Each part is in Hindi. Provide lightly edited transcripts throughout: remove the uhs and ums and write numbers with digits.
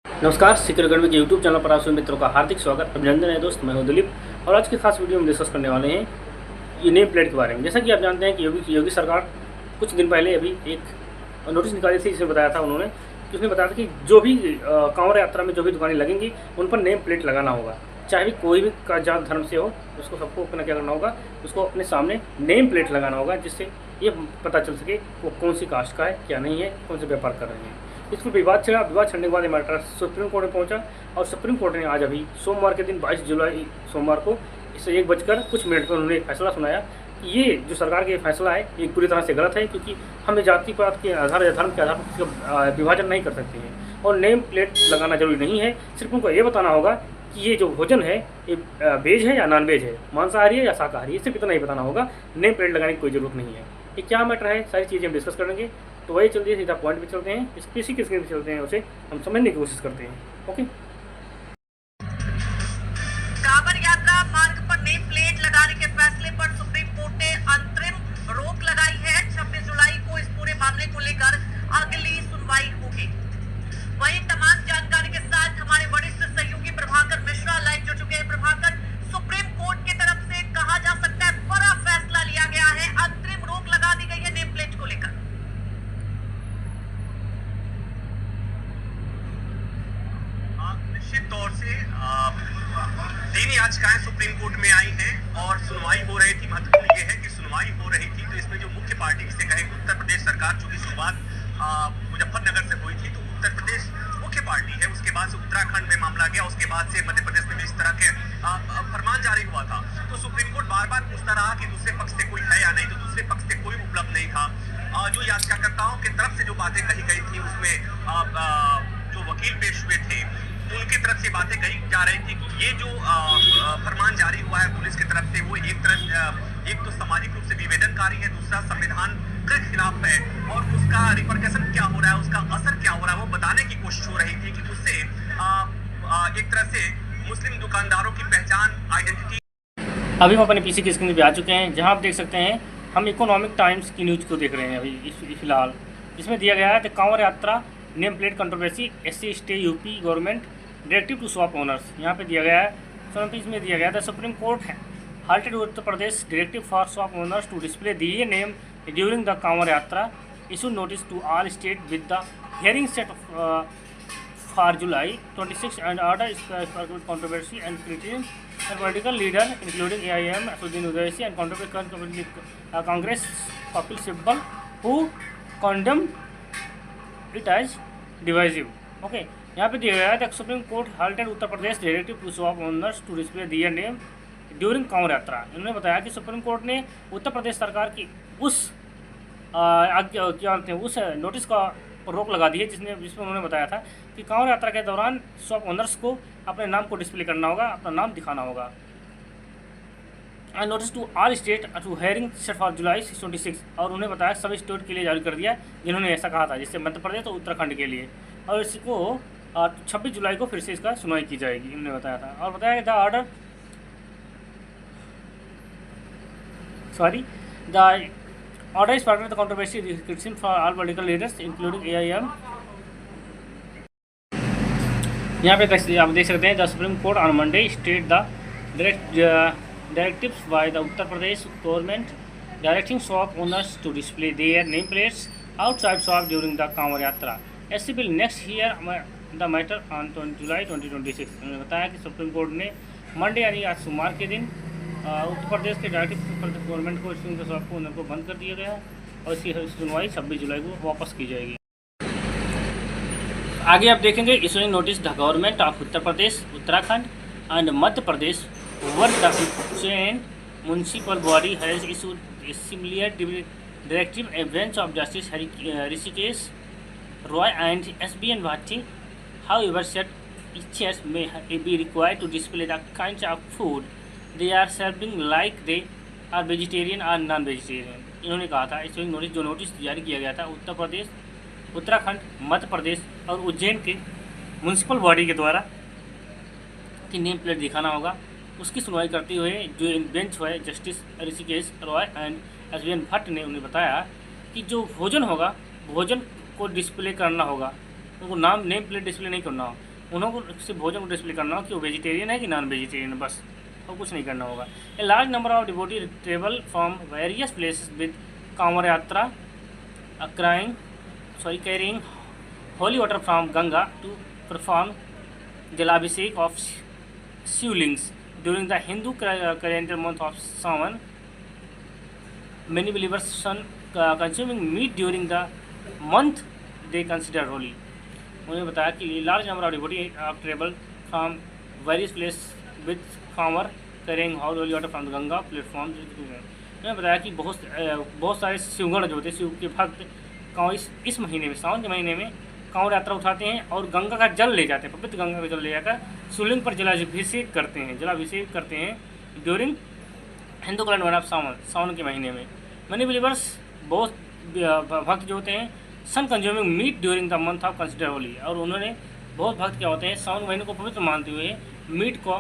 नमस्कार, सिक्योर अकेडमी के यूट्यूब चैनल पर आप सभी मित्रों का हार्दिक स्वागत, अभिनंदन है दोस्त। मैं हूं दिलीप और आज की खास वीडियो में डिस्कस करने वाले हैं ये नेम प्लेट के बारे में। जैसा कि आप जानते हैं कि योगी सरकार कुछ दिन पहले अभी एक नोटिस निकाली थी, जिसमें बताया था उन्होंने कि उसने बताया था कि जो भी कांवड़ यात्रा में जो भी दुकानें लगेंगी उन पर नेम प्लेट लगाना होगा, चाहे भी कोई भी का जात धर्म से हो, उसको सबको अपना क्या करना होगा, उसको अपने सामने नेम प्लेट लगाना होगा, जिससे ये पता चल सके वो कौन सी कास्ट का है, क्या नहीं है, कौन से व्यापार कर रहे हैं। इस पर विवाद छड़ने के बाद ये मैटर सुप्रीम कोर्ट में पहुंचा और सुप्रीम कोर्ट ने आज अभी सोमवार के दिन 22 जुलाई सोमवार को इसे 1:कुछ पर उन्होंने फैसला सुनाया कि ये जो सरकार का फैसला है ये पूरी तरह से गलत है, क्योंकि हम जाति पात के आधार या धर्म के आधार पर इसका विभाजन नहीं कर सकते हैं और नेम प्लेट लगाना जरूरी नहीं है। सिर्फ उनको ये बताना होगा कि ये जो भोजन है ये वेज है या नॉन वेज है, मांसाहारी है या शाकाहारी है, सिर्फ इतना ही बताना होगा। नेम प्लेट लगाने की कोई ज़रूरत नहीं है। ये क्या मैटर है, सारी चीज़ें हम डिस्कस करेंगे। तो वही चलते सीधा पॉइंट पे चलते हैं, किसी के स्क्रीन पे चलते हैं, उसे हम समझने की कोशिश करते हैं। ओके, कांवड़ यात्रा मार्ग पर नेम प्लेट लगाने के फैसले पर सुप्रीम कोर्ट ने अंतरिम रोक लगाई है। 26 जुलाई को इस पूरे मामले को लेकर अगली सुनवाई होगी। वहीं तमाम जानकारी के साथ हमारे वरिष्ठ सहयोगी प्रभाकर मिश्रा लाइव जुड़ चुके हैं। प्रभाकर, सुप्रीम कोर्ट की तरफ से कहा जा सकता है बड़ा फैसला लिया गया है, अंतरिम रोक लगा दी गई है नेम प्लेट को लेकर। निश्चित तौर से तीन याचिकाएं सुप्रीम कोर्ट में आई हैं और सुनवाई हो रही थी। महत्वपूर्ण ये है कि सुनवाई हो रही थी तो इसमें जो मुख्य पार्टी जिसे कहे उत्तर प्रदेश सरकार, चूंकि शुरुआत मुजफ्फरनगर से हुई थी, तो उत्तर प्रदेश मुख्य पार्टी है। उसके बाद से उत्तराखंड में मामला गया, उसके बाद से मध्य प्रदेश में भी इस तरह के फरमान जारी हुआ था। तो सुप्रीम कोर्ट बार बार पूछता रहा कि दूसरे पक्ष से कोई है या नहीं, तो दूसरे पक्ष से कोई उपलब्ध नहीं था। जो याचिकाकर्ताओं की तरफ से जो बातें कही गई थी उसमें जो वकील पेश हुए थे उनकी तरफ से बातें कही जा रही थी कि ये जो फरमान जारी हुआ है पुलिस की तरफ से वो एक तो सामाजिक रूप से विवेदनकारी है, दूसरा संविधान के खिलाफ है और उसका रिपरकशन क्या हो रहा है, उसका असर क्या हो रहा है, वो बताने की कोशिश हो रही थी कि उससे एक तरह से मुस्लिम दुकानदारों की पहचान, आइडेंटिटी। अभी हम अपने पीसी की स्क्रीन पे आ चुके हैं, जहां आप देख सकते हैं हम इकोनॉमिक टाइम्स की न्यूज़ को देख रहे हैं अभी फिलहाल। इसमें दिया गया है the Kanwar Yatra name plate controversy, SC stay UP government directive to shop owners. यहाँ पे दिया गया है, इसमें दिया गया था सुप्रीम कोर्ट है halted Uttar Pradesh directive for shop owners to display the name during the Kanwar Yatra, issue notice to all state with the hearing set for July 26 and order controversy and criticism and political leader including AIM, Asudin Udaisi and controversial Congress Kapil Sibal who condemned it as divisive. Okay, यहाँ पे दिया गया है the Supreme Court halted Uttar Pradesh directive to shop owners to display their name during Kanwar Yatra. इन्होंने बताया कि सुप्रीम कोर्ट ने उत्तर प्रदेश सरकार की उस क्या कहते हैं उस नोटिस का रोक लगा दी है जिसमें उन्होंने बताया था कि कांवड़ यात्रा के दौरान शॉप ओनर्स को अपने नाम को डिस्प्ले करना होगा, अपना नाम दिखाना होगा। Notice to all state to hearing set for July 26, और उन्हें बताया सभी स्टेट के लिए जारी कर दिया जिन्होंने ऐसा कहा था, जिससे मध्य प्रदेश और उत्तराखंड के लिए, और इसको 26 जुलाई को फिर से इसका सुनवाई की जाएगी, उन्होंने बताया था। और बताया कि the order is part of the controversy criticism for all political leaders including AIM। यहाँ पे आप देख सकते हैं the Supreme court on Monday state the directives by the Uttar Pradesh government directing shop owners to display their nameplates outside shop during the Kanwar Yatra. SC will next hear the matter on July 2026। उन्होंने बताया कि सुप्रीम कोर्ट ने मंडे यानी आज सोमवार के दिन उत्तर प्रदेश के डायरेक्टिव गवर्नमेंट को शॉप को ओनर को बंद कर दिया गया और इसकी सुनवाई 26 जुलाई को वापस की जाएगी। आगे आप देखेंगे issuing notice the government of Uttar Pradesh, Uttarakhand and Madhya Pradesh over the chain municipal body has issued a similar directive। A bench of Justice Rishikesh Roy and SBN Bhatti, however, said each may be required to display the kinds of food they are serving, like they are vegetarian or non-vegetarian। इन्होंने कहा था इस नोटिस जो नोटिस जारी किया गया था उत्तर प्रदेश, उत्तराखंड, मध्य प्रदेश और उज्जैन के म्यूनसिपल बॉडी के द्वारा कि नेम प्लेट दिखाना होगा, उसकी सुनवाई करते हुए जो बेंच है justice Rishikesh Roy and SBN Bhatt ने उन्हें बताया कि जो भोजन होगा, भोजन को डिस्प्ले करना होगा, उनको नेम प्लेट डिस्प्ले नहीं करना हो। उन्होंने सिर्फ भोजन को डिस्प्ले करना हो कि वो वेजिटेरियन है कि नॉन वेजिटेरियन, बस, और कुछ नहीं करना होगा। A large number of devotee travel from various places with Kanwar Yatra carrying holy water from Ganga to perform jalabhishek of shivlings during the Hindu calendar month of Sawan. Many believers consuming meat during the month they consider holy। उन्होंने बताया कि large number of devotee travel from various place with farmer carrying holy water from Ganga platform. उन्होंने बताया कि बहुत सारे शिवगण जो होते हैं, शिव के भक्त कांव इस महीने में, सावन के महीने में कांवर यात्रा उठाते हैं और गंगा का जल ले जाते हैं, पवित्र गंगा का जल ले जाकर शिवलिंग पर जलाभिषेक करते हैं ड्यूरिंग हिंदू कैलेंडर ऑफ सावन के महीने में। मनी बिलीवर्स, बहुत भक्त जो होते हैं, shun consuming meat during the month of consider holy, और उन्होंने बहुत भक्त क्या होते हैं, सावन महीने को पवित्र मानते हुए मीट को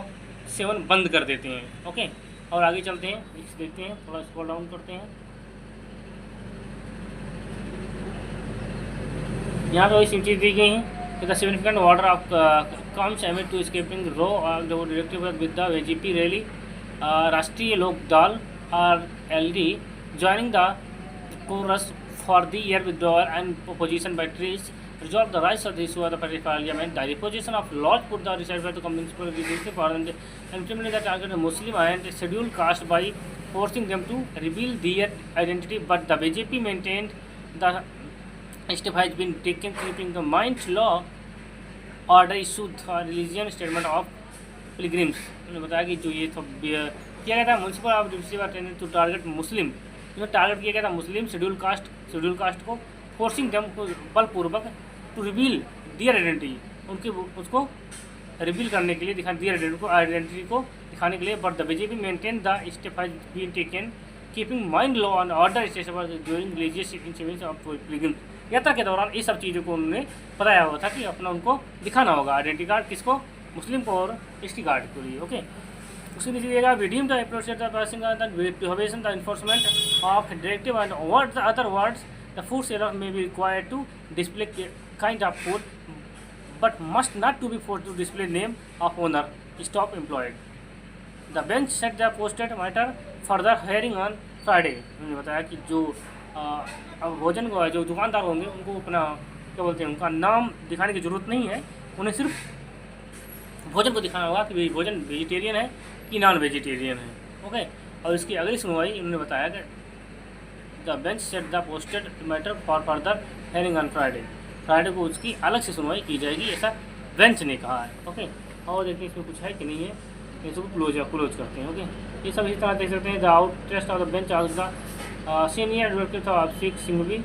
सेवन बंद कर देते हैं। ओके, और आगे चलते हैं, देखते हैं, थोड़ा स्क्रॉल डाउन करते हैं। यहाँ पे वही चीज़ दी गई हैं। The significant water of comes amid to scaping row directive with the VGP rally Rashtriya Lok दल RLD joining the chorus for the year withdrawal and opposition by trees resolve the rights of the issue of the parliament. The reposition of laws put the reserve by the communist parliament and implemented the target of Muslim and scheduled caste by forcing them to reveal their identity, but the BJP maintained the step has been taken keeping the mind law order issued the religion statement of pilgrims। उन्होंने बताया कि जो ये सब किया गया था municipal of district to target Muslim, इन्हें टारगेट किया गया था मुस्लिम शेड्यूल कास्ट को, फोर्सिंग देम को बलपूर्वक टू रिवील दियर आइडेंटिटी, उनके उसको रिवील करने के लिए दियर आइडेंटिटी को दिखाने के लिए। But the BJP maintain the step has been taken keeping mind law and order during religious incidents of pilgrim. यात्रा के दौरान इस सब चीज़ों को उन्होंने बताया हुआ था कि अपना उनको दिखाना होगा आइडेंटिटी कार्ड, किसको, मुस्लिम को और एसटी कार्ड के लिए। ओके, उसके नीचे दिएगा redeem the process the passing the prohibition the enforcement of directive and word the other words the food seller may be required to display kind of food but must not to be force to display name of owner stop employed. The bench set the posted matter further hearing on Friday. उन्होंने बताया कि जो अब भोजन को जो दुकानदार होंगे उनको अपना क्या बोलते हैं, उनका नाम दिखाने की ज़रूरत नहीं है, उन्हें सिर्फ भोजन को दिखाना होगा कि भोजन वेजिटेरियन है कि नॉन वेजिटेरियन है। ओके, और इसकी अगली सुनवाई उन्होंने बताया कि the bench set the posted matter for further hearing on Friday को उसकी अलग से सुनवाई की जाएगी, ऐसा बेंच ने कहा है। ओके, और देखिए इसमें कुछ है कि नहीं है, इसको क्लोज करते हैं। ओके, ये सब इस तरह देख सकते हैं। The out test of the bench of the senior advocate of Abhishek Singhvi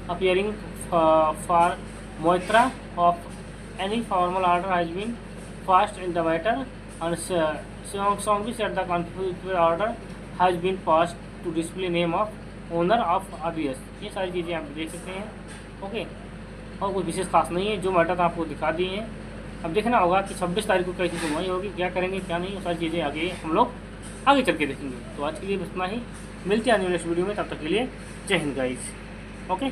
appearing for Moitra of any formal order has been passed in the matter, and Songvi said the confirmatory order has been passed to display name of owner of RBS। ये सारी चीज़ें आप देख सकते हैं। ओके, और कोई विशेष खास नहीं है, जो मैटर था आपको दिखा दिए हैं। अब देखना होगा कि 26 तारीख को कैसी सुनवाई होगी, क्या करेंगे क्या नहीं, वो सारी चीज़ें आगे हम लोग आगे चल के देखेंगे। तो आज के लिए बस इतना ही, मिलते हैं नेक्स्ट वीडियो में, तब तक के लिए जय हिंद गाइस। ओके।